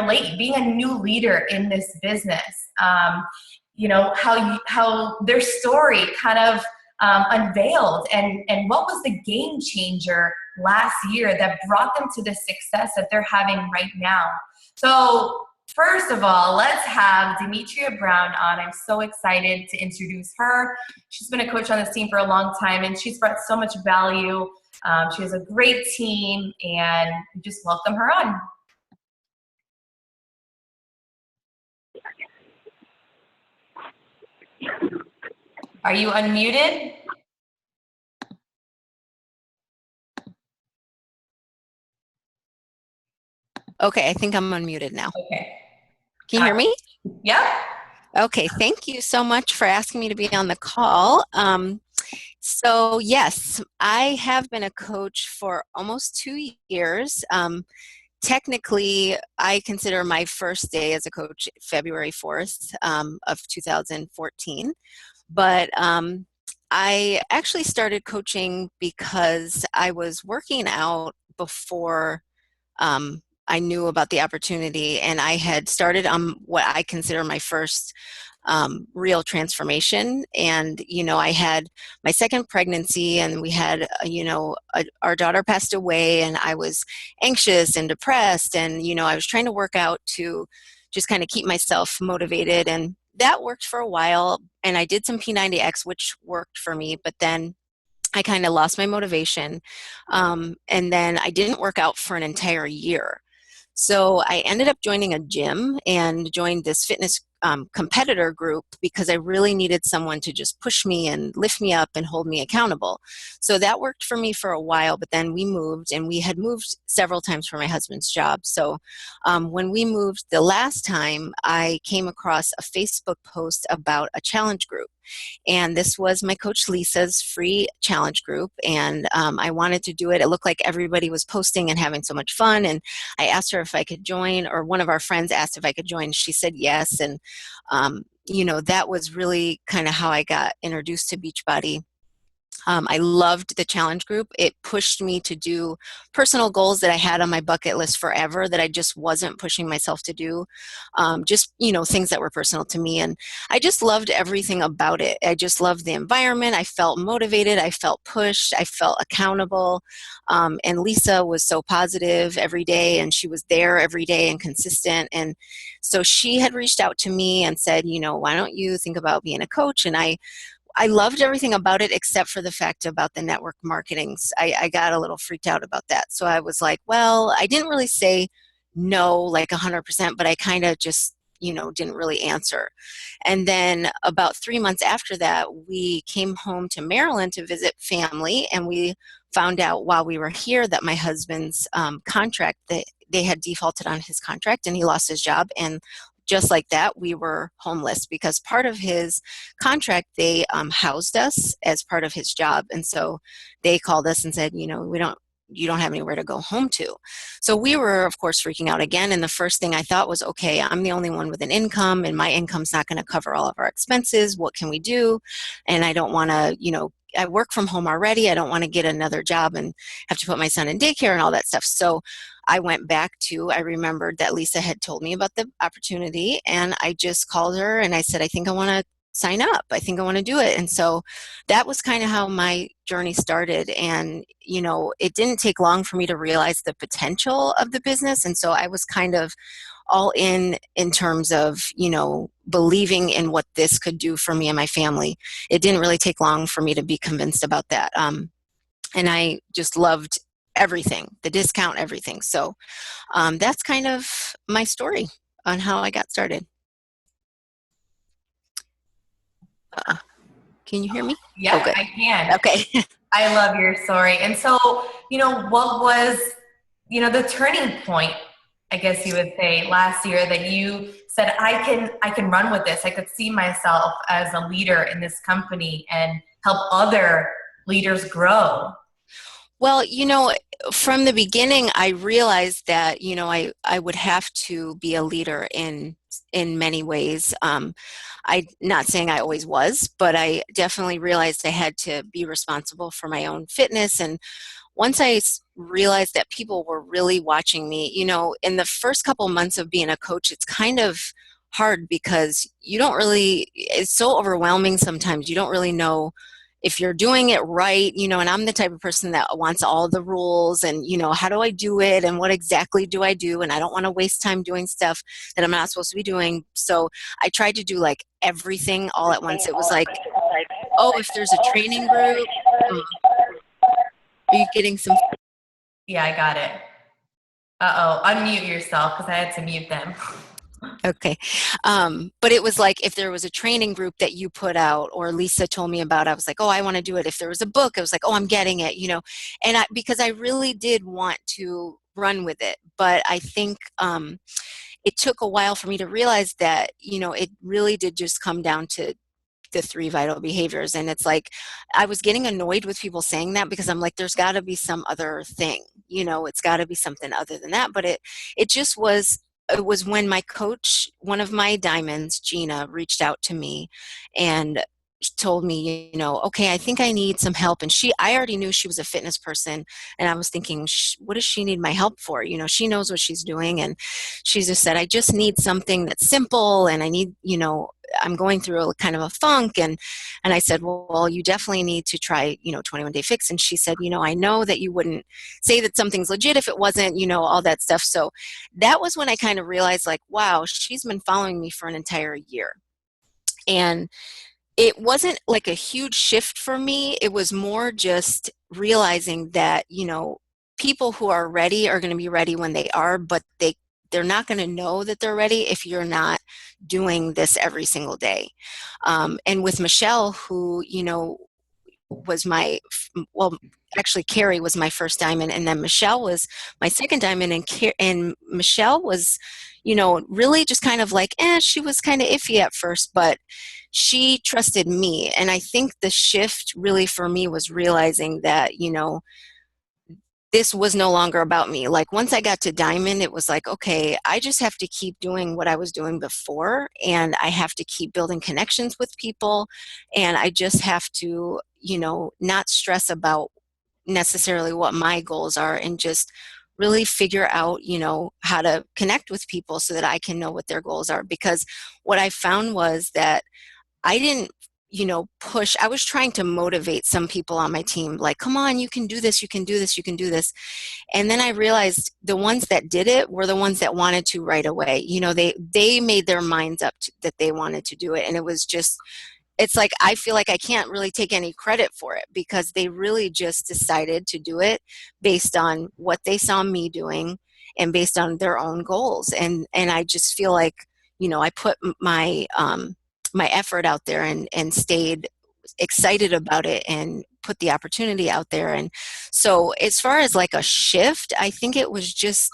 relate, being a new leader in this business, how their story kind of unveiled, and what was the game changer last year that brought them to the success that they're having right now. So first of all, let's have Demetria Brown on. I'm so excited to introduce her. She's been a coach on this team for a long time, and she's brought so much value. She has a great team, and we just welcome her on. Are you unmuted? Okay, I think I'm unmuted now. Okay. Can you hear me? Yep. Okay, thank you so much for asking me to be on the call. So yes, I have been a coach for almost 2 years. Technically, I consider my first day as a coach February 4th of 2014. But I actually started coaching because I was working out before I knew about the opportunity, and I had started on what I consider my first real transformation. And, I had my second pregnancy, and we had, our daughter passed away, and I was anxious and depressed. And, I was trying to work out to just kind of keep myself motivated. And that worked for a while. And I did some P90X, which worked for me. But then I kind of lost my motivation. And then I didn't work out for an entire year. So I ended up joining a gym and joined this fitness competitor group because I really needed someone to just push me and lift me up and hold me accountable. So that worked for me for a while, but then we moved, and we had moved several times for my husband's job. So when we moved the last time, I came across a Facebook post about a challenge group. And this was my coach Lisa's free challenge group. And I wanted to do it. It looked like everybody was posting and having so much fun. And I asked her if I could join, or one of our friends asked if I could join. She said yes. And, that was really kind of how I got introduced to Beachbody. I loved the challenge group. It pushed me to do personal goals that I had on my bucket list forever that I just wasn't pushing myself to do. Things that were personal to me. And I just loved everything about it. I just loved the environment. I felt motivated. I felt pushed. I felt accountable. And Lisa was so positive every day, and she was there every day and consistent. And so she had reached out to me and said, why don't you think about being a coach? And I loved everything about it except for the fact about the network marketing. I got a little freaked out about that. So I was like, well, I didn't really say no like 100%, but I kind of just, didn't really answer. And then about 3 months after that, we came home to Maryland to visit family, and we found out while we were here that my husband's contract, they had defaulted on his contract, and he lost his job. And just like that, we were homeless because part of his contract, they housed us as part of his job. And so they called us and said, you don't have anywhere to go home to. So we were, of course, freaking out again. And the first thing I thought was, okay, I'm the only one with an income, and my income's not going to cover all of our expenses. What can we do? And I don't want to, I work from home already. I don't want to get another job and have to put my son in daycare and all that stuff. So I went back I remembered that Lisa had told me about the opportunity, and I just called her and I said, I think I want to sign up. I think I want to do it. And so that was kind of how my journey started. And, it didn't take long for me to realize the potential of the business. And so I was kind of all in terms of, believing in what this could do for me and my family. It didn't really take long for me to be convinced about that. And I just loved everything, the discount, everything. So that's kind of my story on how I got started. Can you hear me? Yeah, I can. Okay. I love your story. And so, what was, the turning point, I guess you would say, last year that you said, I can run with this. I could see myself as a leader in this company and help other leaders grow. Well, from the beginning, I realized that, I would have to be a leader in many ways. I'm not saying I always was, but I definitely realized I had to be responsible for my own fitness. And once I realized that people were really watching me, you know, in the first couple months of being a coach, it's kind of hard because you don't really, it's so overwhelming sometimes. You don't really know if you're doing it right, you know, and I'm the type of person that wants all the rules and, you know, how do I do it and what exactly do I do? And I don't want to waste time doing stuff that I'm not supposed to be doing. So I tried to do like everything all at once. It was like, oh, if there's a training group, are you getting some? Yeah, I got it. Uh-oh, unmute yourself because I had to mute them. Okay. But it was like if there was a training group that you put out or Lisa told me about, I was like, oh, I want to do it. If there was a book, I was like, oh, I'm getting it, you know, and because I really did want to run with it. But I think it took a while for me to realize that, you know, it really did just come down to the 3 vital behaviors. And it's like, I was getting annoyed with people saying that because I'm like, there's got to be some other thing, you know, it's got to be something other than that. But it just was, it was when my coach, one of my diamonds, Gina, reached out to me and told me, you know, okay, I think I need some help. And I already knew she was a fitness person. And I was thinking, what does she need my help for? You know, she knows what she's doing. And she just said, I just need something that's simple. And I need, you know, I'm going through a kind of a funk. And I said, well, you definitely need to try, you know, 21 Day Fix. And she said, you know, I know that you wouldn't say that something's legit if it wasn't, you know, all that stuff. So that was when I kind of realized like, wow, she's been following me for an entire year. And it wasn't like a huge shift for me. It was more just realizing that, you know, people who are ready are going to be ready when they are, but they're not going to know that they're ready if you're not doing this every single day. And with Michelle, who, you know, was well, actually Carrie was my first diamond, and then Michelle was my second diamond, and Michelle was, you know, really just kind of like, she was kind of iffy at first, but she trusted me. And I think the shift really for me was realizing that, you know, this was no longer about me. Like once I got to diamond, it was like, okay, I just have to keep doing what I was doing before, and I have to keep building connections with people, and I just have to, you know, not stress about necessarily what my goals are, and just really figure out, you know, how to connect with people so that I can know what their goals are. Because what I found was that I didn't, you know, push. I was trying to motivate some people on my team, like, come on, you can do this, you can do this, you can do this. And then I realized the ones that did it were the ones that wanted to right away. You know, they made their minds up that they wanted to do it. And it was just, it's like, I feel like I can't really take any credit for it because they really just decided to do it based on what they saw me doing and based on their own goals. And I just feel like, you know, I put my effort out there and stayed excited about it and put the opportunity out there. And so as far as like a shift, I think it was just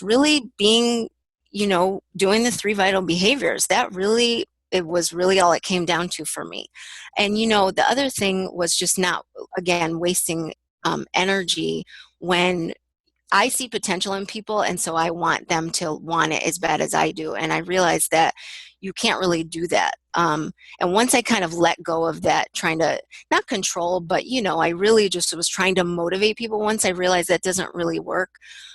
really being, you know, doing the 3 vital behaviors. That really, it was really all it came down to for me. And, you know, the other thing was just not, again, wasting energy when I see potential in people, and so I want them to want it as bad as I do. And I realized that you can't really do that. And once I kind of let go of that, trying to not control, but, you know, I really just was trying to motivate people. Once I realized that doesn't really work,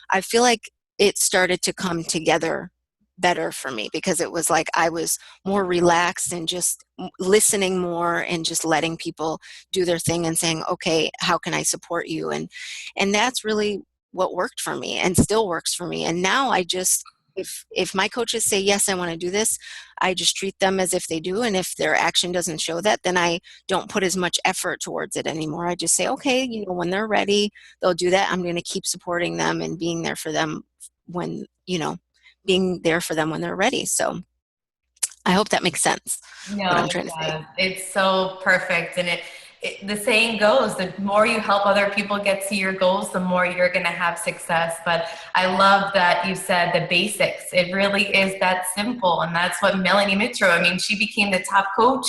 I feel like it started to come together better for me because it was like I was more relaxed and just listening more and just letting people do their thing and saying, okay, how can I support you? And that's really what worked for me and still works for me. And now I just, if my coaches say, yes, I want to do this, I just treat them as if they do. And if their action doesn't show that, then I don't put as much effort towards it anymore. I just say, okay, you know, when they're ready, they'll do that. I'm going to keep supporting them and being there for them when, you know, being there for them when they're ready. So I hope that makes sense. No, What I'm it trying to say. does. It's so perfect. And the saying goes, the more you help other people get to your goals, the more you're going to have success. But I love that you said the basics. It really is that simple. And that's what Melanie Mitro, I mean, she became the top coach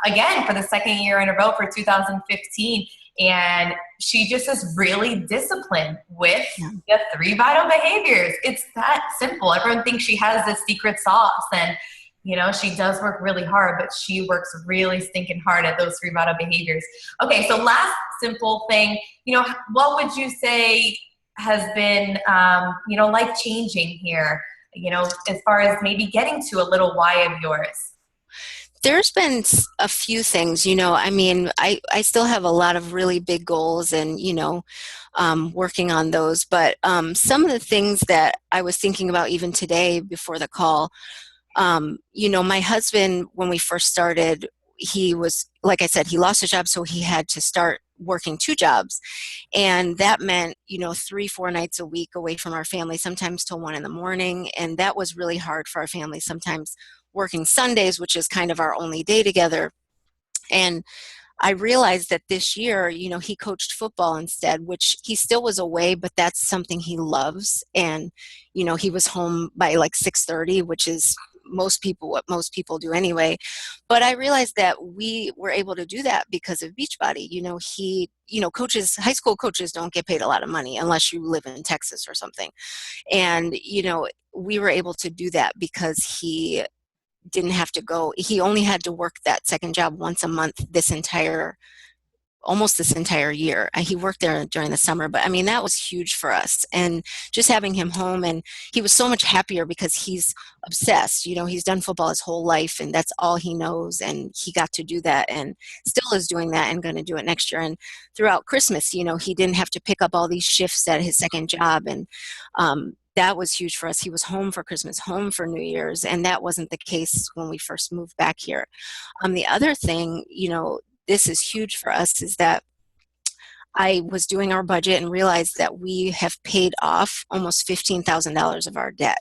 again for the second year in a row for 2015. And she just is really disciplined with the 3 vital behaviors. It's that simple. Everyone thinks she has this secret sauce. And You know, she does work really hard, but she works really stinking hard at those 3 vital behaviors. Okay, so last simple thing, you know, what would you say has been, you know, life-changing here, you know, as far as maybe getting to a little why of yours? There's been a few things, you know, I mean, I still have a lot of really big goals and, you know, working on those. But some of the things that I was thinking about even today before the call, you know, my husband, when we first started, he was, like I said, he lost his job, so he had to start working 2 jobs. And that meant, you know, 3, 4 nights a week away from our family, sometimes till 1 in the morning. And that was really hard for our family, sometimes working Sundays, which is kind of our only day together. And I realized that this year, you know, he coached football instead, which he still was away, but that's something he loves. And, you know, he was home by like 6:30, which is what most people do anyway. But I realized that we were able to do that because of Beachbody. You know, coaches, high school coaches don't get paid a lot of money unless you live in Texas or something. And, you know, we were able to do that because he didn't have to go. He only had to work that second job once a month almost this entire year. He worked there during the summer, but I mean, that was huge for us. And just having him home, and he was so much happier because he's obsessed. You know, he's done football his whole life and that's all he knows. And he got to do that and still is doing that and going to do it next year. And throughout Christmas, you know, he didn't have to pick up all these shifts at his second job. And, that was huge for us. He was home for Christmas, home for New Year's, and that wasn't the case when we first moved back here. The other thing, you know, this is huge for us, is that I was doing our budget and realized that we have paid off almost $15,000 of our debt.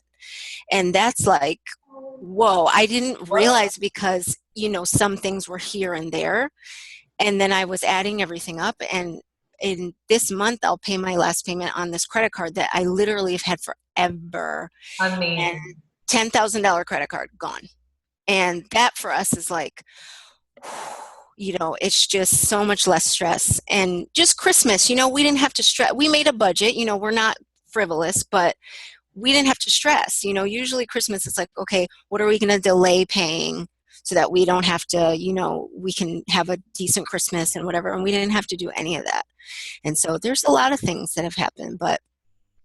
And that's like, whoa, I didn't realize, because, you know, some things were here and there. And then I was adding everything up, and in this month, I'll pay my last payment on this credit card that I literally have had forever. And Amazing. $10,000 credit card gone. And that for us is like, you know, it's just so much less stress. And just Christmas, you know, we didn't have to stress. We made a budget, you know, we're not frivolous, but we didn't have to stress. You know, usually Christmas, it's like, okay, what are we going to delay paying so that we don't have to, you know, we can have a decent Christmas and whatever. And we didn't have to do any of that. And so there's a lot of things that have happened, but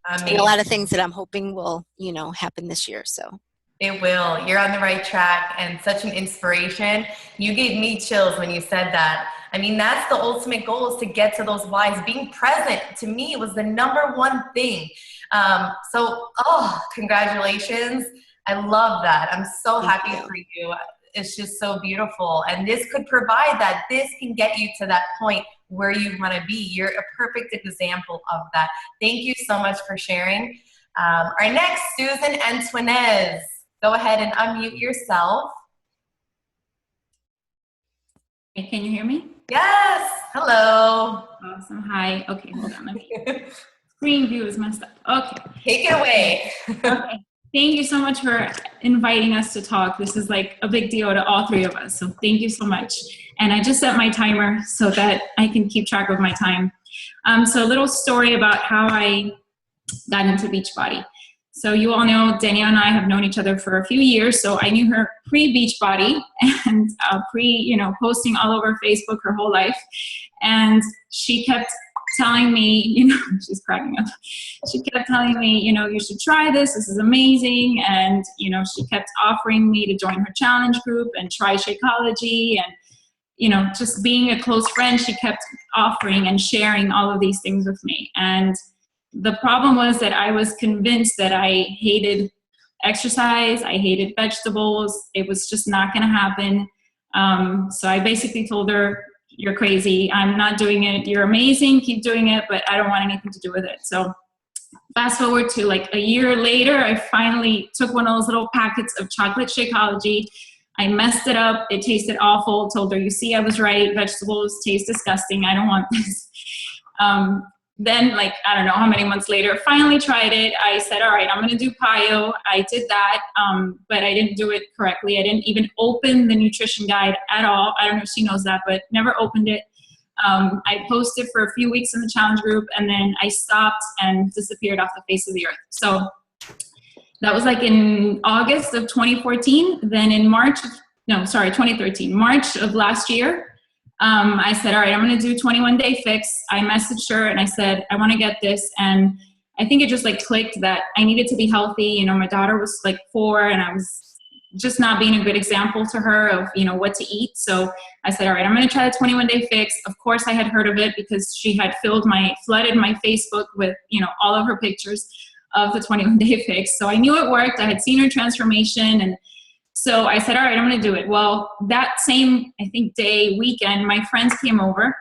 and a lot of things that I'm hoping will, you know, happen this year. So it will. You're on the right track and such an inspiration. You gave me chills when you said that. I mean, that's the ultimate goal, is to get to those whys. Being present, to me, was the #1 thing. Congratulations. I love that. I'm so happy for you. It's just so beautiful. And this could provide that. This can get you to that point where you want to be. You're a perfect example of that. Thank you so much for sharing. Our next, Susan Antoinez. Go ahead and unmute yourself. Hey, can you hear me? Yes. Hello. Awesome. Hi. Okay, hold on. Screen view is messed up. Okay. Take it away. Okay. Thank you so much for inviting us to talk. This is like a big deal to all 3 of us. So thank you so much. And I just set my timer so that I can keep track of my time. So a little story about how I got into Beachbody. So you all know Danielle and I have known each other for a few years. So I knew her pre-Beachbody and posting all over Facebook her whole life. And she kept telling me, she's cracking up. She kept telling me, you should try this. This is amazing. And, she kept offering me to join her challenge group and try Shakeology. And, just being a close friend, she kept offering and sharing all of these things with me. And the problem was that I was convinced that I hated exercise. I hated vegetables. It was just not going to happen. So I basically told her, "You're crazy. I'm not doing it. You're amazing. Keep doing it, but I don't want anything to do with it." So fast forward to like a year later, I finally took one of those little packets of chocolate Shakeology. I messed it up. It tasted awful. Told her, "You see, I was right. Vegetables taste disgusting. I don't want this." Then, I don't know how many months later, finally tried it. I said, all right, I'm going to do PIO. I did that, but I didn't do it correctly. I didn't even open the nutrition guide at all. I don't know if she knows that, but never opened it. I posted for a few weeks in the challenge group, and then I stopped and disappeared off the face of the earth. So that was like in August of 2014. Then in 2013, March of last year, I said, all right, I'm going to do 21-day fix. I messaged her and I said, I want to get this. And I think it just like clicked that I needed to be healthy. You know, my daughter was like 4 and I was just not being a good example to her of, you know, what to eat. So I said, all right, I'm going to try the 21-day fix. Of course I had heard of it because she had flooded my Facebook with, you know, all of her pictures of the 21-day fix. So I knew it worked. I had seen her transformation. And so I said, all right, I'm going to do it. Well, that same, I think, weekend, my friends came over.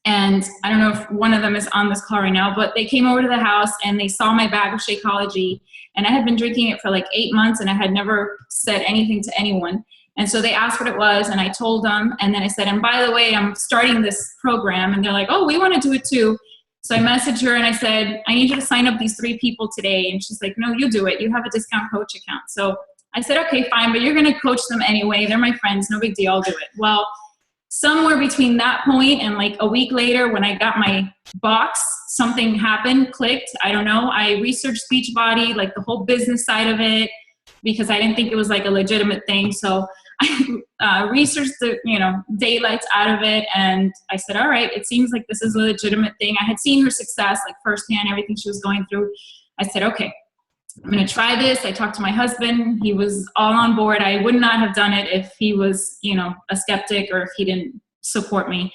And I don't know if one of them is on this call right now, but they came over to the house and they saw my bag of Shakeology. And I had been drinking it for like 8 months and I had never said anything to anyone. And so they asked what it was and I told them. And then I said, and by the way, I'm starting this program. And they're like, oh, we want to do it too. So I messaged her and I said, I need you to sign up these 3 people today. And she's like, no, you do it. You have a discount coach account. So I said, okay, fine, but you're going to coach them anyway. They're my friends. No big deal. I'll do it. Well, somewhere between that point and like a week later when I got my box, something happened, clicked. I don't know. I researched Beachbody, like the whole business side of it, because I didn't think it was like a legitimate thing. So I researched the, you know, daylights out of it. And I said, all right, it seems like this is a legitimate thing. I had seen her success, like firsthand, everything she was going through. I said, okay, I'm going to try this. I talked to my husband. He was all on board. I would not have done it if he was, you know, a skeptic or if he didn't support me,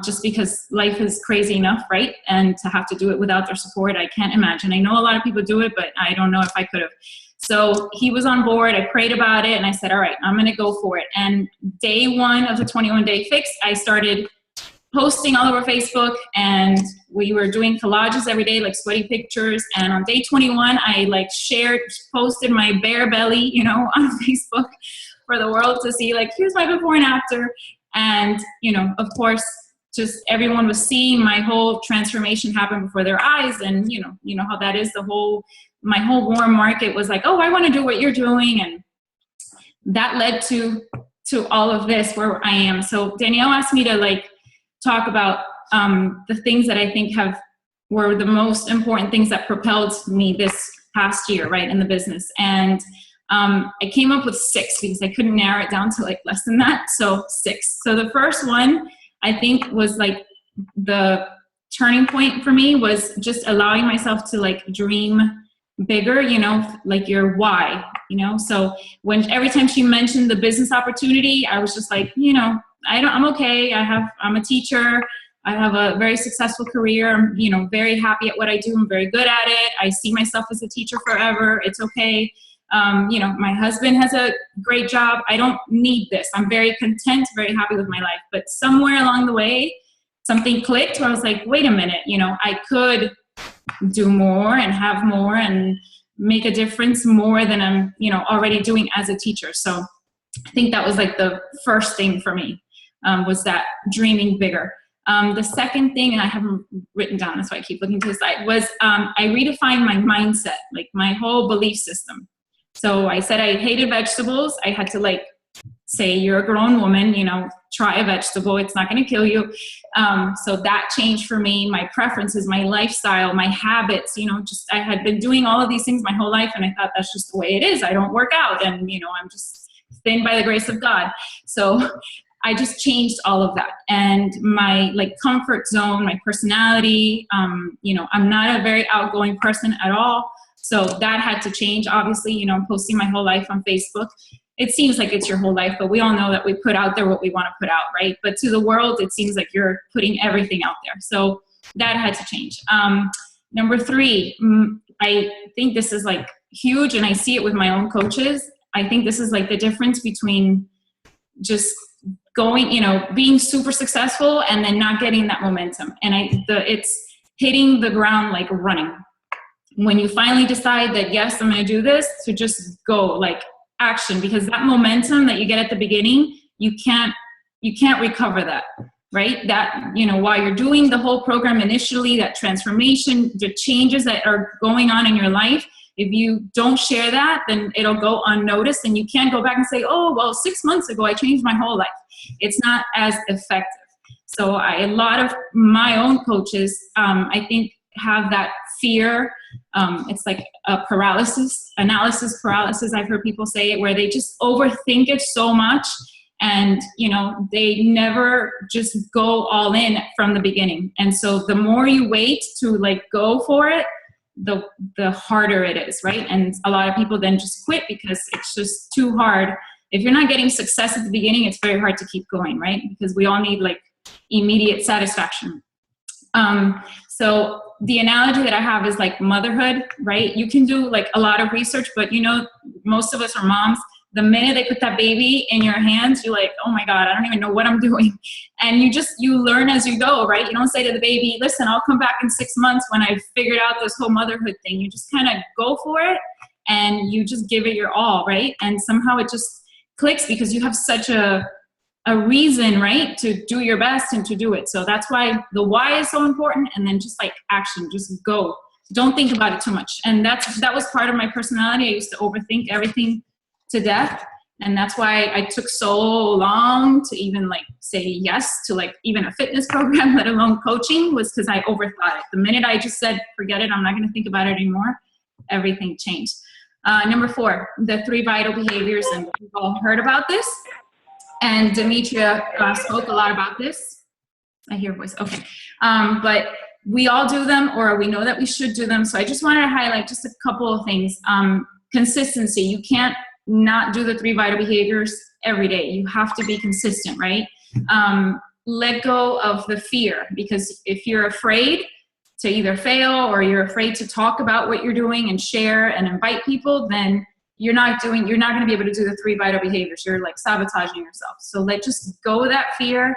just because life is crazy enough, right? And to have to do it without their support, I can't imagine. I know a lot of people do it, but I don't know if I could have. So he was on board. I prayed about it and I said, all right, I'm going to go for it. And day 1 of the 21-day fix, I started posting all over Facebook and we were doing collages every day, like sweaty pictures. And on day 21, I like posted my bare belly, you know, on Facebook for the world to see, like, here's my before and after. And, you know, of course, just everyone was seeing my whole transformation happen before their eyes. And, you know how that is, my whole warm market was like, oh, I want to do what you're doing. And that led to all of this where I am. So Danielle asked me to like talk about the things that I think were the most important things that propelled me this past year, right, in the business. And I came up with 6 because I couldn't narrow it down to like less than that. So 6. So the first one I think was like the turning point for me was just allowing myself to like dream bigger, you know, like your why, you know. So every time she mentioned the business opportunity, I was just like, you know, I'm okay. I'm a teacher. I have a very successful career. I'm, you know, very happy at what I do. I'm very good at it. I see myself as a teacher forever. It's okay. You know, my husband has a great job. I don't need this. I'm very content, very happy with my life. But somewhere along the way, something clicked where I was like, wait a minute, you know, I could do more and have more and make a difference more than I'm, you know, already doing as a teacher. So I think that was like the first thing for me, was that dreaming bigger. The second thing, and I haven't written down, that's why I keep looking to the side, was I redefined my mindset, like my whole belief system. So I said I hated vegetables. I had to like say, you're a grown woman, you know, try a vegetable. It's not going to kill you. So that changed for me. My preferences, my lifestyle, my habits, you know, just I had been doing all of these things my whole life. And I thought that's just the way it is. I don't work out and, you know, I'm just thin by the grace of God. So I just changed all of that. And my like comfort zone, my personality, you know, I'm not a very outgoing person at all. So that had to change. Obviously, you know, I'm posting my whole life on Facebook. It seems like it's your whole life, but we all know that we put out there what we want to put out, right? But to the world, it seems like you're putting everything out there. So that had to change. Number 3, I think this is like huge, and I see it with my own coaches. I think this is like the difference between just going, you know, being super successful and then not getting that momentum. And it's hitting the ground like running. When you finally decide that, yes, I'm going to do this, to just go like action, because that momentum that you get at the beginning, you can't recover that, right? That, you know, while you're doing the whole program initially, that transformation, the changes that are going on in your life, if you don't share that, then it'll go unnoticed and you can't go back and say, oh, well, 6 months ago, I changed my whole life. It's not as effective. So a lot of my own coaches, I think, have that fear it's like a analysis paralysis. I've heard people say it, where they just overthink it so much, and they never just go all in from the beginning. And so the more you wait to like go for it, the harder it is, right? And a lot of people then just quit because it's just too hard. If you're not getting success at the beginning, it's very hard to keep going, right? Because we all need like immediate satisfaction. So the analogy that I have is like motherhood, right? You can do like a lot of research, but most of us are moms. The minute they put that baby in your hands, you're like, oh my God, I don't even know what I'm doing. And you learn as you go, right? You don't say to the baby, listen, I'll come back in 6 months when I've figured out this whole motherhood thing. You just kind of go for it and you just give it your all, right? And somehow it just clicks because you have such a reason, right, to do your best and to do it. So that's why the why is so important. And then just like action, just go. Don't think about it too much. And that was part of my personality. I used to overthink everything to death. And that's why I took so long to even like say yes to like even a fitness program, let alone coaching, was because I overthought it. The minute I just said, forget it, I'm not going to think about it anymore, everything changed. Number 4, the 3 vital behaviors. And we've all heard about this. And Demetria spoke a lot about this. I hear a voice. Okay. But we all do them, or we know that we should do them. So I just wanted to highlight just a couple of things. Consistency. You can't not do the 3 vital behaviors every day. You have to be consistent, right? Let go of the fear, because if you're afraid to either fail or you're afraid to talk about what you're doing and share and invite people, then you're not going to be able to do the 3 vital behaviors. You're like sabotaging yourself. So just go with that fear.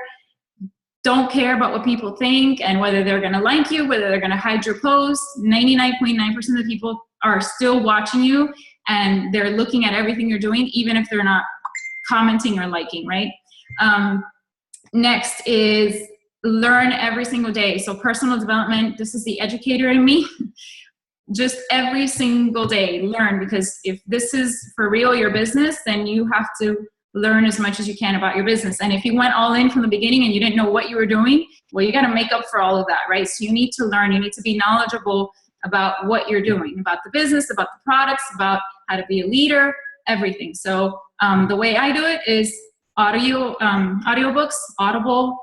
Don't care about what people think and whether they're going to like you, whether they're going to hide your post. 99.9% of the people are still watching you, and they're looking at everything you're doing, even if they're not commenting or liking, right? Next is learn every single day. So personal development, this is the educator in me. Just every single day, learn, because if this is for real your business, then you have to learn as much as you can about your business. And if you went all in from the beginning and you didn't know what you were doing, well, you got to make up for all of that, right? So you need to learn, you need to be knowledgeable about what you're doing, about the business, about the products, about how to be a leader, everything. So the way I do it is audiobooks, Audible,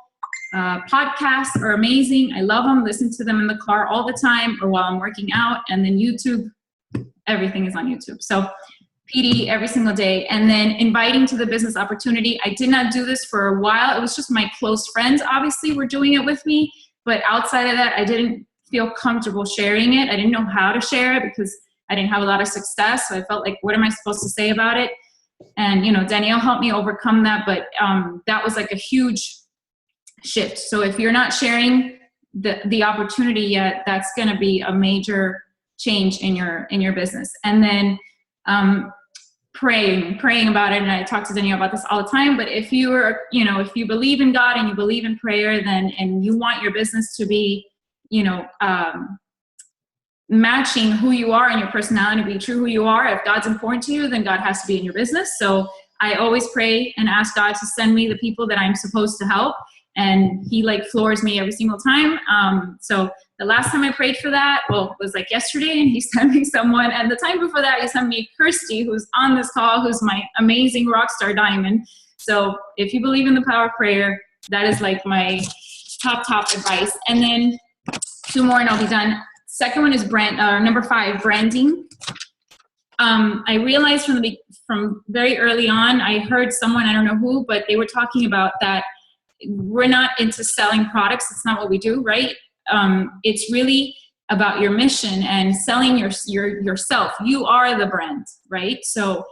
podcasts are amazing. I love them. Listen to them in the car all the time or while I'm working out. And then YouTube, everything is on YouTube. So PD every single day. And then inviting to the business opportunity. I did not do this for a while. It was just my close friends, obviously, were doing it with me. But outside of that, I didn't feel comfortable sharing it. I didn't know how to share it because I didn't have a lot of success. So I felt like, what am I supposed to say about it? And, Danielle helped me overcome that. But that was like a huge shift. So if you're not sharing the opportunity yet, that's going to be a major change in your business. And then praying about it. And I talk to Danielle about this all the time, but if if you believe in God and you believe in prayer, then, and you want your business to be, matching who you are and your personality to be true who you are. If God's important to you, then God has to be in your business. So I always pray and ask God to send me the people that I'm supposed to help. And he floors me every single time. So the last time I prayed for that, was like yesterday, and he sent me someone. And the time before that, he sent me Kirsty, who's on this call, who's my amazing rock star diamond. So if you believe in the power of prayer, that is like my top advice. And then 2 more and I'll be done. Second one is number 5, branding. I realized from very early on, I heard someone, I don't know who, but they were talking about that we're not into selling products. It's not what we do, right? It's really about your mission and selling yourself. You are the brand, right? So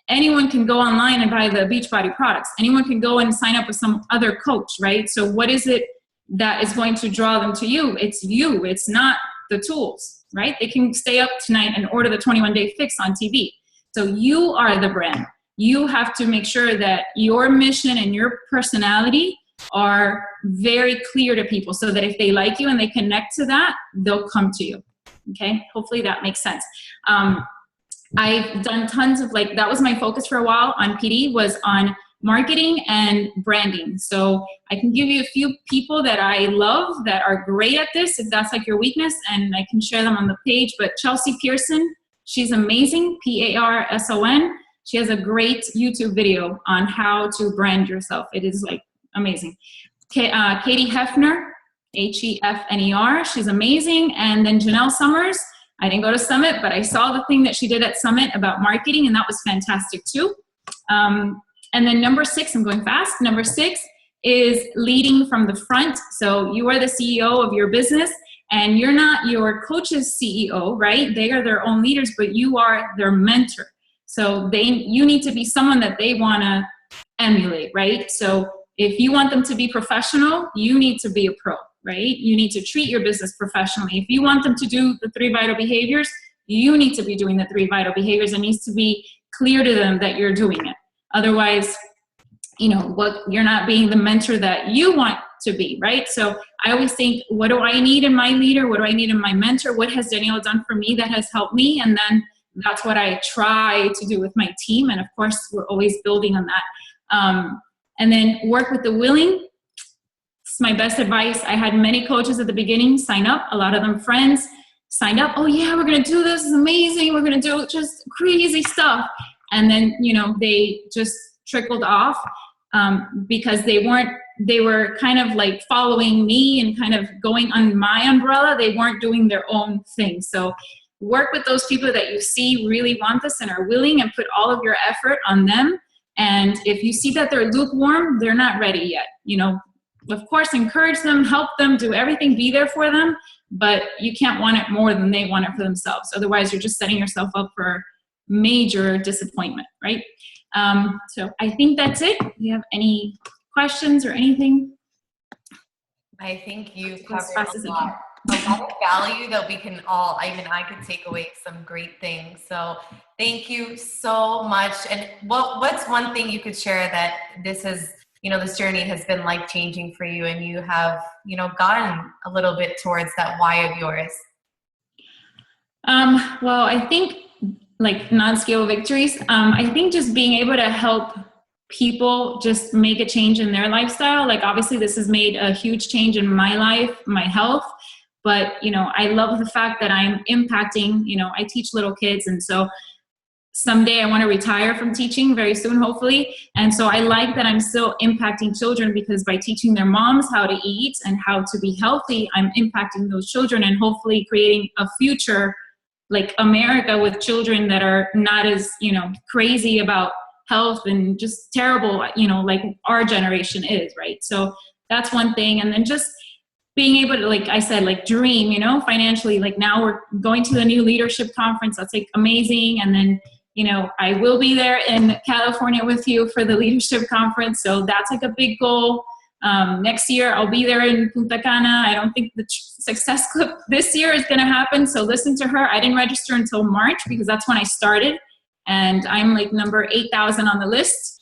anyone can go online and buy the Beachbody products. Anyone can go and sign up with some other coach, right? So what is it that is going to draw them to you? It's you. It's not the tools, right? They can stay up tonight and order the 21-day fix on TV. So you are the brand. You have to make sure that your mission and your personality are very clear to people so that if they like you and they connect to that, they'll come to you. Okay. Hopefully that makes sense. I've done tons of that was my focus for a while on PD, was on marketing and branding. So I can give you a few people that I love that are great at this, if that's like your weakness, and I can share them on the page. But Chelsea Pearson, she's amazing, P-A-R-S-O-N. She has a great YouTube video on how to brand yourself. It is like amazing. Katie Hefner, H-E-F-N-E-R, she's amazing. And then Janelle Summers, I didn't go to Summit, but I saw the thing that she did at Summit about marketing, and that was fantastic too. And then number 6, I'm going fast. Number 6 is leading from the front. So you are the CEO of your business, and you're not your coach's CEO, right? They are their own leaders, but you are their mentor. So you need to be someone that they want to emulate, right? So if you want them to be professional, you need to be a pro, right? You need to treat your business professionally. If you want them to do the 3 vital behaviors, you need to be doing the 3 vital behaviors. It needs to be clear to them that you're doing it. Otherwise, you're not being the mentor that you want to be, right? So I always think, what do I need in my leader? What do I need in my mentor? What has Danielle done for me that has helped me? And then that's what I try to do with my team. And of course, we're always building on that. And then work with the willing. It's my best advice. I had many coaches at the beginning sign up, a lot of them friends, signed up. Oh yeah, we're going to do this. It's amazing. We're going to do just crazy stuff. And then, they just trickled off because they were kind of like following me and kind of going on my umbrella. They weren't doing their own thing. So work with those people that you see really want this and are willing, and put all of your effort on them. And if you see that they're lukewarm, they're not ready yet. Of course, encourage them, help them, do everything, be there for them, but you can't want it more than they want it for themselves. Otherwise, you're just setting yourself up for major disappointment, right? So I think that's it. Do you have any questions or anything? I think you covered a lot of value that we can all, I could take away some great things. So thank you so much. And what's one thing you could share that this journey has been life-changing for you, and you have, gotten a little bit towards that why of yours? Well, I think like non-scale victories, I think just being able to help people just make a change in their lifestyle. Like obviously this has made a huge change in my life, my health, but I love the fact that I'm impacting, I teach little kids, and so someday I want to retire from teaching very soon, hopefully. And so I like that I'm still impacting children, because by teaching their moms how to eat and how to be healthy, I'm impacting those children and hopefully creating a future like America with children that are not as, crazy about health and just terrible, like our generation is, right? So that's one thing. And then just being able to, like I said, like dream, financially, like now we're going to the new leadership conference. That's like amazing. And then, I will be there in California with you for the leadership conference. So that's like a big goal. Next year, I'll be there in Punta Cana. I don't think the Success Clip this year is going to happen. So listen to her. I didn't register until March because that's when I started. And I'm like number 8,000 on the list.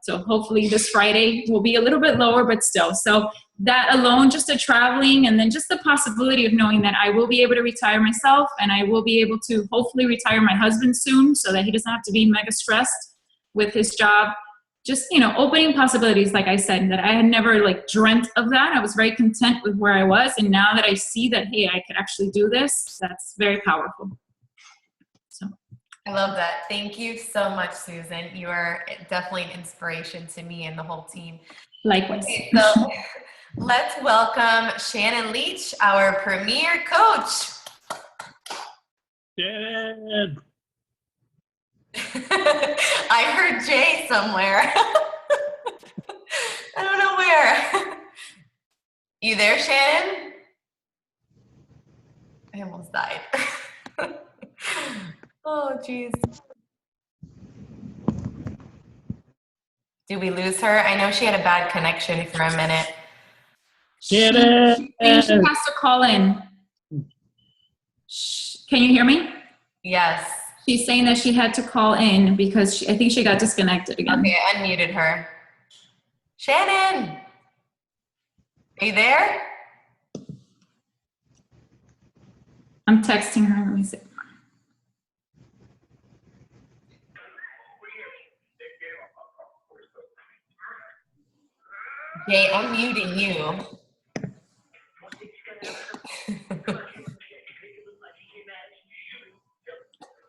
So hopefully this Friday will be a little bit lower, but still. So that alone, just the traveling, and then just the possibility of knowing that I will be able to retire myself, and I will be able to hopefully retire my husband soon so that he doesn't have to be mega stressed with his job. Just, opening possibilities, like I said, that I had never like dreamt of that. I was very content with where I was. And now that I see that, hey, I could actually do this, that's very powerful. So I love that. Thank you so much, Susan. You are definitely an inspiration to me and the whole team. Likewise. Okay, so let's welcome Shannon Leach, our premier coach. Shannon. I heard Jay somewhere. I don't know where. You there, Shannon? I almost died. Oh, geez. Did we lose her? I know she had a bad connection for a minute. Shannon. She has to call in. Can you hear me? Yes. She's saying that she had to call in because I think she got disconnected again. Okay, I unmuted her. Shannon, are you there? I'm texting her. Let me see. Jay, I'm muting you.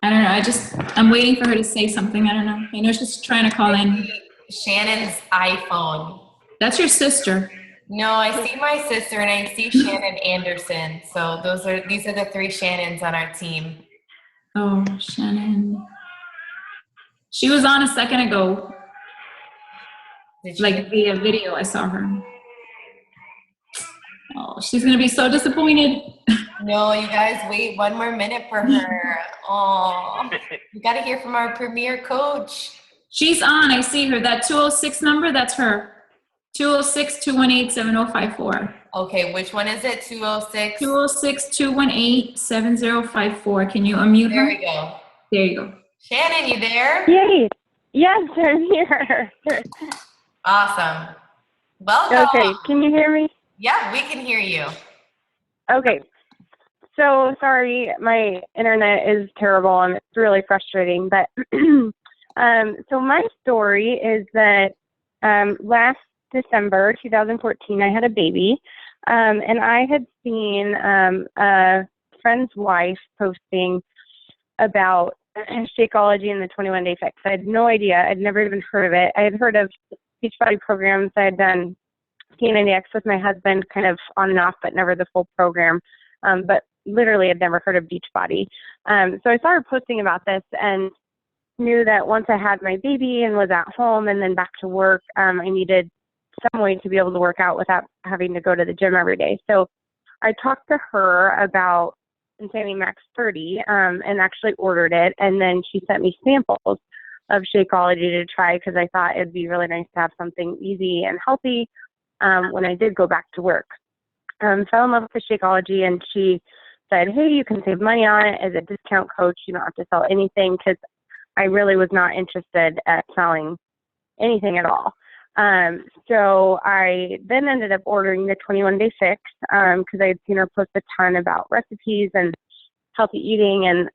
I don't know. I'm waiting for her to say something. I don't know. I know she's trying to call in. Shannon's iPhone. That's your sister. No, I see my sister and I see Shannon Anderson. So these are the 3 Shannons on our team. Oh, Shannon. She was on a second ago. Like via video, I saw her. Oh, she's gonna be so disappointed. No, you guys wait 1 more minute for her. Oh, you got to hear from our premier coach. She's on. I see her. That 206 number, that's her. 206-218-7054. Okay, which one is it? 206? 206-218-7054. Can you unmute her? There we go. There you go. Shannon, you there? Yay! Yes, I'm here. Awesome. Welcome. Okay, can you hear me? Yeah, we can hear you. Okay. So sorry, my internet is terrible and it's really frustrating. But so my story is that last December 2014, I had a baby, and I had seen a friend's wife posting about Shakeology and the 21-day fix. I had no idea. I'd never even heard of it. I had heard of Beachbody programs. I had done Fanatix with my husband, kind of on and off, but never the full program. But literally had never heard of Beachbody. So I started posting about this and knew that once I had my baby and was at home and then back to work, I needed some way to be able to work out without having to go to the gym every day. So I talked to her about Insanity Max 30 and actually ordered it. And then she sent me samples of Shakeology to try because I thought it'd be really nice to have something easy and healthy when I did go back to work. Fell in love with the Shakeology, and she said, hey, you can save money on it as a discount coach. You don't have to sell anything, because I really was not interested at selling anything at all. So I then ended up ordering the 21-day fix because I had seen her post a ton about recipes and healthy eating, and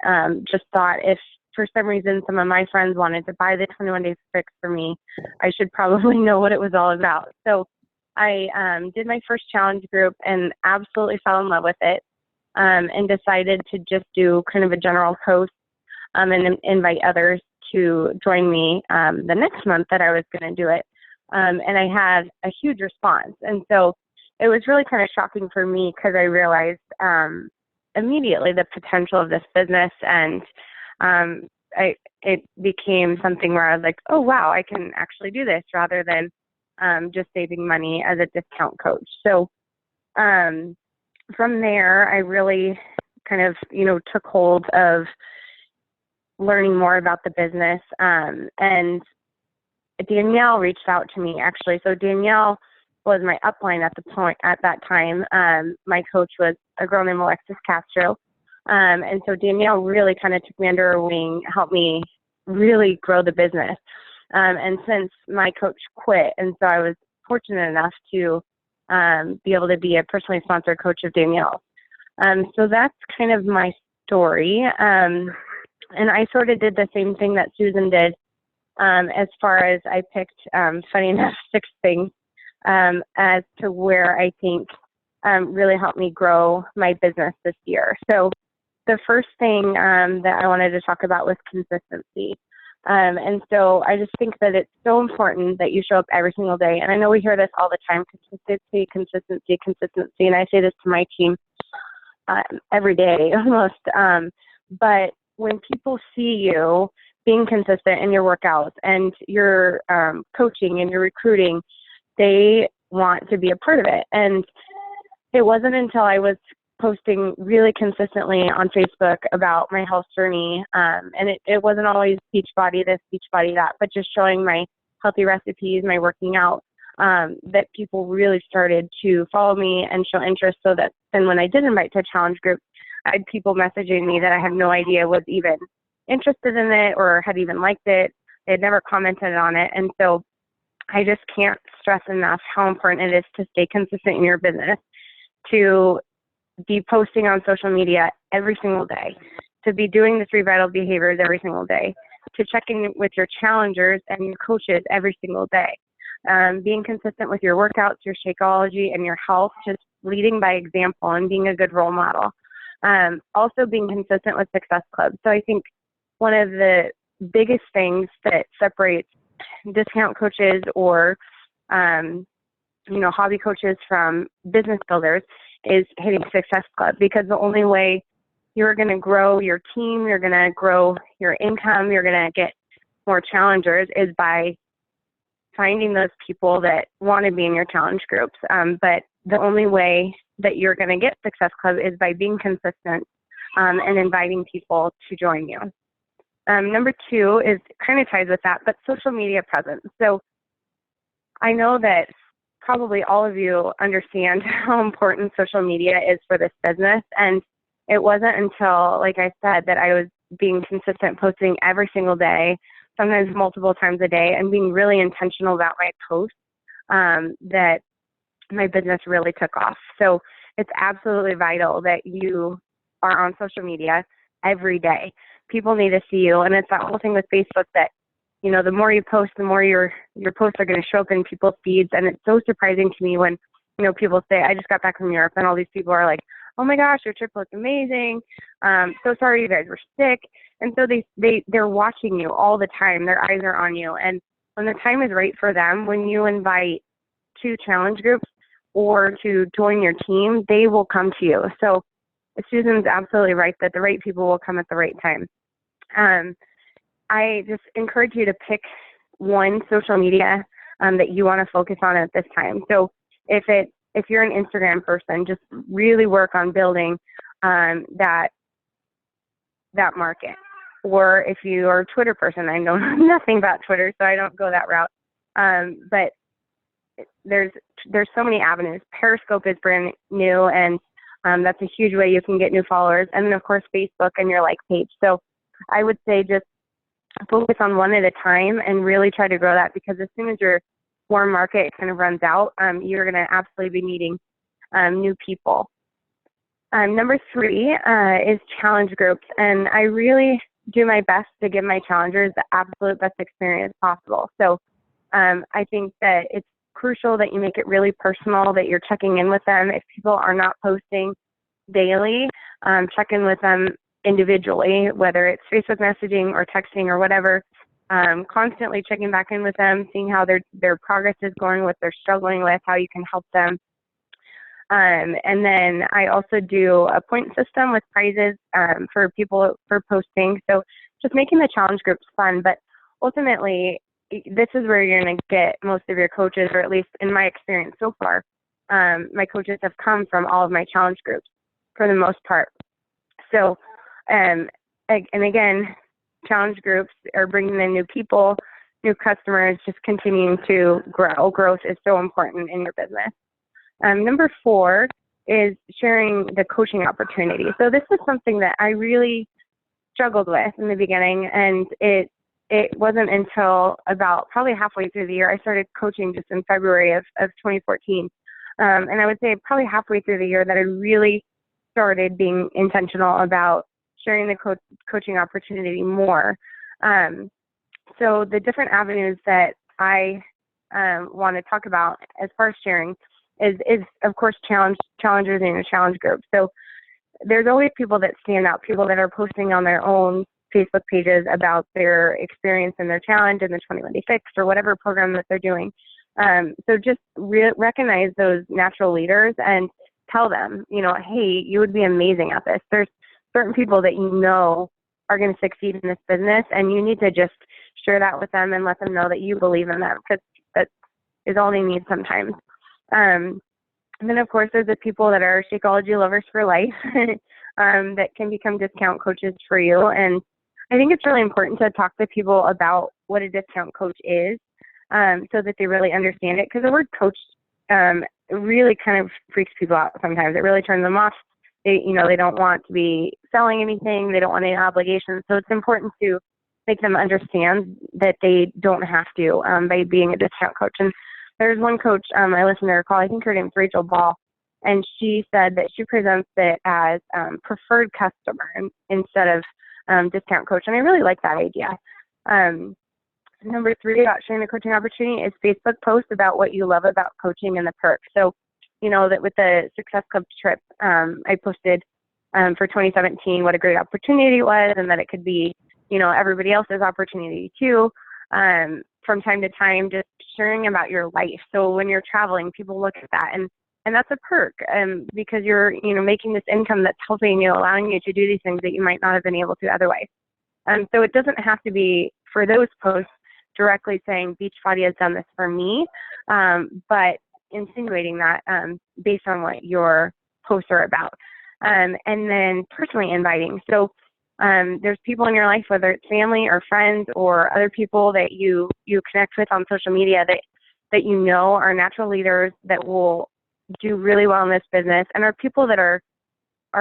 just thought if for some reason some of my friends wanted to buy the 21-day fix for me, I should probably know what it was all about. So I did my first challenge group and absolutely fell in love with it, and decided to just do kind of a general post and invite others to join me the next month that I was going to do it. And I had a huge response. And so it was really kind of shocking for me because I realized immediately the potential of this business. And it became something where I was like, oh, wow, I can actually do this rather than just saving money as a discount coach. So from there, I really kind of, took hold of learning more about the business. And Danielle reached out to me, actually. So Danielle was my upline at that time. My coach was a girl named Alexis Castro. And so Danielle really kind of took me under her wing, helped me really grow the business. And since my coach quit, and so I was fortunate enough to be able to be a personally sponsored coach of Danielle. So that's kind of my story. And I sort of did the same thing that Susan did, as far as I picked, funny enough, 6 things as to where I think really helped me grow my business this year. So the first thing that I wanted to talk about was consistency. And so I just think that it's so important that you show up every single day. And I know we hear this all the time, consistency, consistency, consistency. And I say this to my team every day almost. But when people see you being consistent in your workouts and your coaching and your recruiting, they want to be a part of it. And it wasn't until I was posting really consistently on Facebook about my health journey, and it wasn't always Beachbody this, Beachbody that, but just showing my healthy recipes, my working out, that people really started to follow me and show interest. So that then when I did invite to a challenge group, I had people messaging me that I had no idea was even interested in it or had even liked it. They had never commented on it. And so I just can't stress enough how important it is to stay consistent in your business, to be posting on social media every single day, to be doing the 3 vital behaviors every single day, to check in with your challengers and your coaches every single day. being consistent with your workouts, your Shakeology, and your health, just leading by example and being a good role model. Also being consistent with Success Club. So I think one of the biggest things that separates discount coaches or, hobby coaches from business builders is hitting Success Club, because the only way you're going to grow your team, you're going to grow your income, you're going to get more challengers is by finding those people that want to be in your challenge groups. But the only way that you're going to get Success Club is by being consistent and inviting people to join you. Number 2 is kind of ties with that, but social media presence. So I know that probably all of you understand how important social media is for this business. And it wasn't until, like I said, that I was being consistent, posting every single day, sometimes multiple times a day, and being really intentional about my posts, that my business really took off. So it's absolutely vital that you are on social media every day. People need to see you. And it's that whole thing with Facebook that, the more you post, the more your posts are going to show up in people's feeds. And it's so surprising to me when, people say, I just got back from Europe, and all these people are like, oh my gosh, your trip looked amazing. So sorry you guys were sick. And so they're watching you all the time. Their eyes are on you. And when the time is right for them, when you invite to challenge groups or to join your team, they will come to you. So Susan's absolutely right that the right people will come at the right time. I just encourage you to pick one social media that you want to focus on at this time. So if you're an Instagram person, just really work on building that market. Or if you are a Twitter person, I know nothing about Twitter, so I don't go that route. But there's so many avenues. Periscope is brand new, and that's a huge way you can get new followers. And then, of course, Facebook and your like page. So I would say just focus on one at a time and really try to grow that, because as soon as your warm market kind of runs out, you're going to absolutely be meeting new people. Number 3 is challenge groups. And I really do my best to give my challengers the absolute best experience possible. So I think that it's crucial that you make it really personal, that you're checking in with them. If people are not posting daily, check in with them individually, whether it's Facebook messaging or texting or whatever, constantly checking back in with them, seeing how their progress is going, what they're struggling with, how you can help them. And then I also do a point system with prizes for people for posting. So just making the challenge groups fun, but ultimately this is where you're going to get most of your coaches, or at least in my experience so far, my coaches have come from all of my challenge groups for the most part. So, and again, challenge groups are bringing in new people, new customers, just continuing to grow. Growth is so important in your business. Number 4 is sharing the coaching opportunity. So this is something that I really struggled with in the beginning, and it wasn't until about probably halfway through the year. I started coaching just in February of 2014. And I would say probably halfway through the year that I really started being intentional about sharing the coaching opportunity more. So the different avenues that I want to talk about as far as sharing is of course challengers in a challenge group. So there's always people that stand out, people that are posting on their own Facebook pages about their experience and their challenge and the 21-day fix or whatever program that they're doing. So just recognize those natural leaders and tell them, hey, you would be amazing at this. There's certain people that are going to succeed in this business, and you need to just share that with them and let them know that you believe in them, because that is all they need sometimes. And then, of course, there's the people that are Shakeology lovers for life that can become discount coaches for you. And I think it's really important to talk to people about what a discount coach is, so that they really understand it, because the word coach really kind of freaks people out sometimes. It really turns them off. They don't want to be selling anything. They don't want any obligations. So it's important to make them understand that they don't have to by being a discount coach. And there's one coach, I listened to her call, I think her name's Rachel Ball, and she said that she presents it as preferred customer instead of discount coach. And I really like that idea. Number 3 about sharing the coaching opportunity is Facebook posts about what you love about coaching and the perks. So, that with the Success Club trip, I posted for 2017 what a great opportunity it was, and that it could be, everybody else's opportunity too. From time to time, just sharing about your life. So when you're traveling, people look at that, and that's a perk, because you're, making this income that's helping you, allowing you to do these things that you might not have been able to otherwise. So it doesn't have to be for those posts directly saying Beachbody has done this for me, but insinuating that based on what your posts are about. And then personally inviting. So there's people in your life, whether it's family or friends or other people that you connect with on social media that are natural leaders that will do really well in this business, and are people that are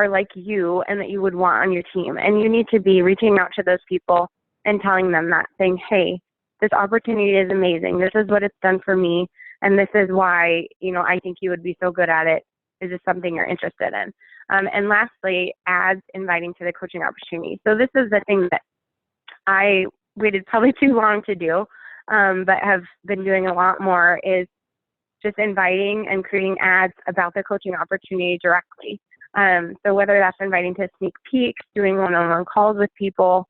like you and that you would want on your team. And you need to be reaching out to those people and telling them that, saying, hey, this opportunity is amazing. This is what it's done for me. And this is why, I think you would be so good at it. Is this something you're interested in? And lastly, ads inviting to the coaching opportunity. So this is the thing that I waited probably too long to do, but have been doing a lot more, is just inviting and creating ads about the coaching opportunity directly. So whether that's inviting to sneak peeks, doing one-on-one calls with people,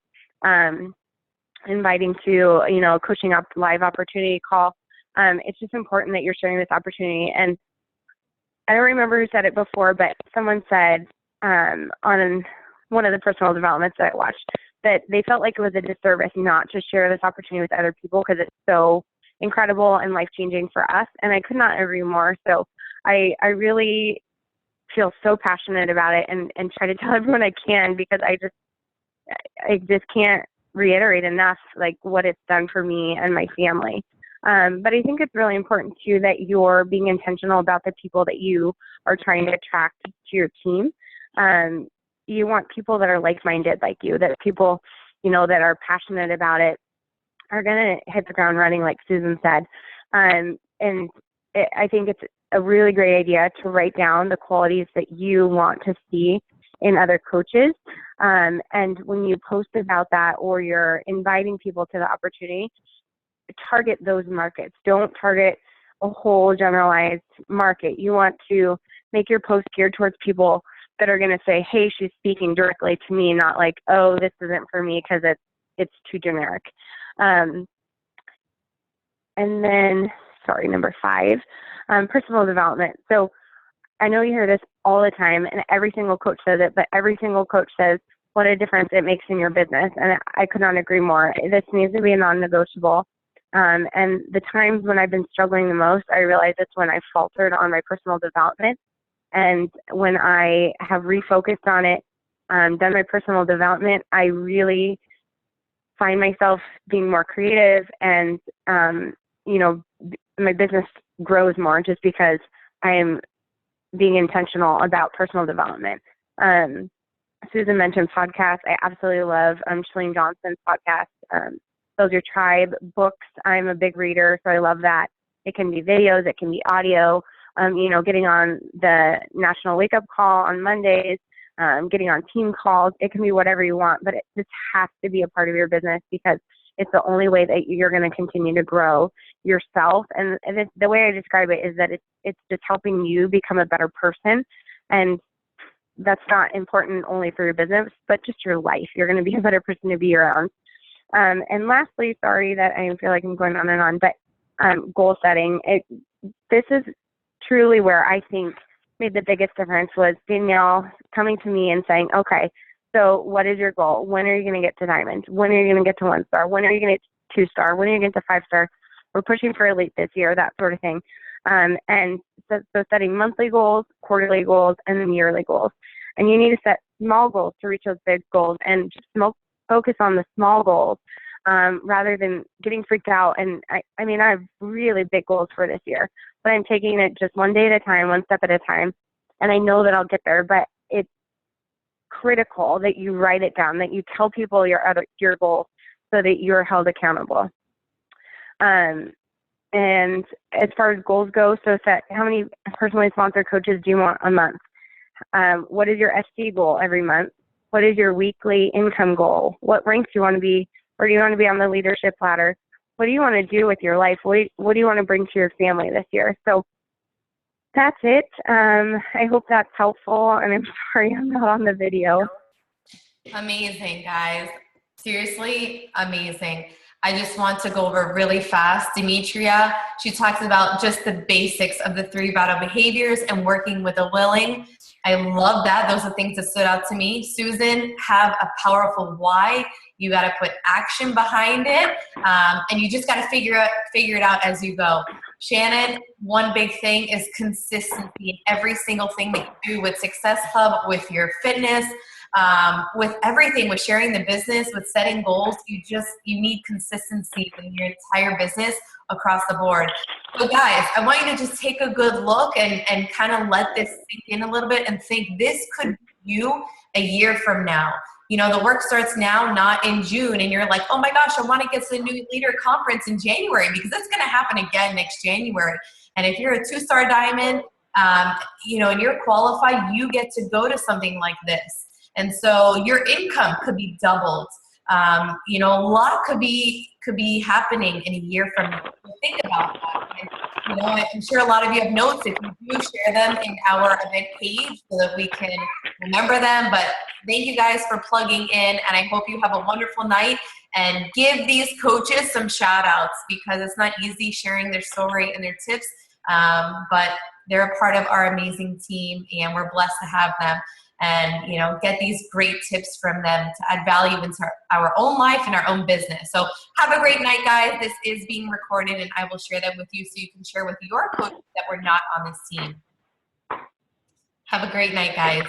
inviting to, a coaching up live opportunity call, it's just important that you're sharing this opportunity. And I don't remember who said it before, but someone said on one of the personal developments that I watched that they felt like it was a disservice not to share this opportunity with other people because it's so incredible and life-changing for us. And I could not agree more. So I really feel so passionate about it and try to tell everyone I can, because I just can't reiterate enough like what it's done for me and my family. But I think it's really important too that you're being intentional about the people that you are trying to attract to your team. You want people that are like-minded like you, that people, that are passionate about it are going to hit the ground running, like Susan said. I think it's a really great idea to write down the qualities that you want to see in other coaches. And when you post about that, or you're inviting people to the opportunity, target those markets. Don't target a whole generalized market. You want to make your post geared towards people that are going to say, hey, she's speaking directly to me, not like, oh, this isn't for me because it's too generic. And then, number 5, personal development. So I know you hear this all the time, and every single coach says it, but every single coach says what a difference it makes in your business. And I could not agree more. This needs to be a non-negotiable. And the times when I've been struggling the most, I realize it's when I faltered on my personal development. And when I have refocused on it, done my personal development, I really find myself being more creative, and, my business grows more just because I am being intentional about personal development. Susan mentioned podcasts. I absolutely love Shalene Johnson's podcast, Build Your Tribe. Books, I'm a big reader, so I love that. It can be videos, it can be audio, getting on the National Wake Up Call on Mondays, getting on team calls. It can be whatever you want, but it just has to be a part of your business, because it's the only way that you're going to continue to grow yourself. And the way I describe it is that it's just helping you become a better person. And that's not important only for your business, but just your life. You're going to be a better person to be around. And lastly, sorry that I feel like I'm going on and on, but goal setting. This is truly where I think made the biggest difference, was Danielle coming to me and saying, okay, so what is your goal? When are you going to get to diamond? When are you going to get to 1-star? When are you going to get to 2-star? When are you going to get to 5-star? We're pushing for elite this year, that sort of thing. And so setting monthly goals, quarterly goals, and then yearly goals. And you need to set small goals to reach those big goals, and just focus on the small goals rather than getting freaked out. And I have really big goals for this year, but I'm taking it just one day at a time, one step at a time. And I know that I'll get there, but it's critical that you write it down, that you tell people your goals so that you're held accountable. And as far as goals go, so set how many personally sponsored coaches do you want a month? What is your SC goal every month? What is your weekly income goal? What ranks do you want to be, or do you want to be on the leadership ladder? what do you want to do with your life? What do you want to bring to your family this year? So that's it. I hope that's helpful, and I'm sorry I'm not on the video. Amazing, guys. Seriously, amazing. I just want to go over really fast. Demetria, she talks about just the basics of the 3 vital behaviors and working with a willing. I love that. Those are things that stood out to me. Susan, have a powerful why. You got to put action behind it, and you just got to figure it out as you go. Shannon, one big thing is consistency in every single thing that you do with Success Hub, with your fitness, with everything, with sharing the business, with setting goals. You need consistency in your entire business across the board. So guys, I want you to just take a good look and kind of let this sink in a little bit and think this could be you a year from now. You know, the work starts now, not in June, and you're like, oh my gosh, I want to get to the New Leader Conference in January, because it's going to happen again next January. And if you're a 2-star diamond, you know, and you're qualified, you get to go to something like this. And so your income could be doubled. You know, a lot could be happening in a year from now. So think about that. And, you know, I'm sure a lot of you have notes. If you do, share them in our event page so that we can remember them. But thank you guys for plugging in, and I hope you have a wonderful night. And give these coaches some shout outs, because it's not easy sharing their story and their tips, but they're a part of our amazing team, and we're blessed to have them. And, you know, get these great tips from them to add value into our own life and our own business. So have a great night, guys. This is being recorded, and I will share that with you so you can share with your coaches that were not on this team. Have a great night, guys.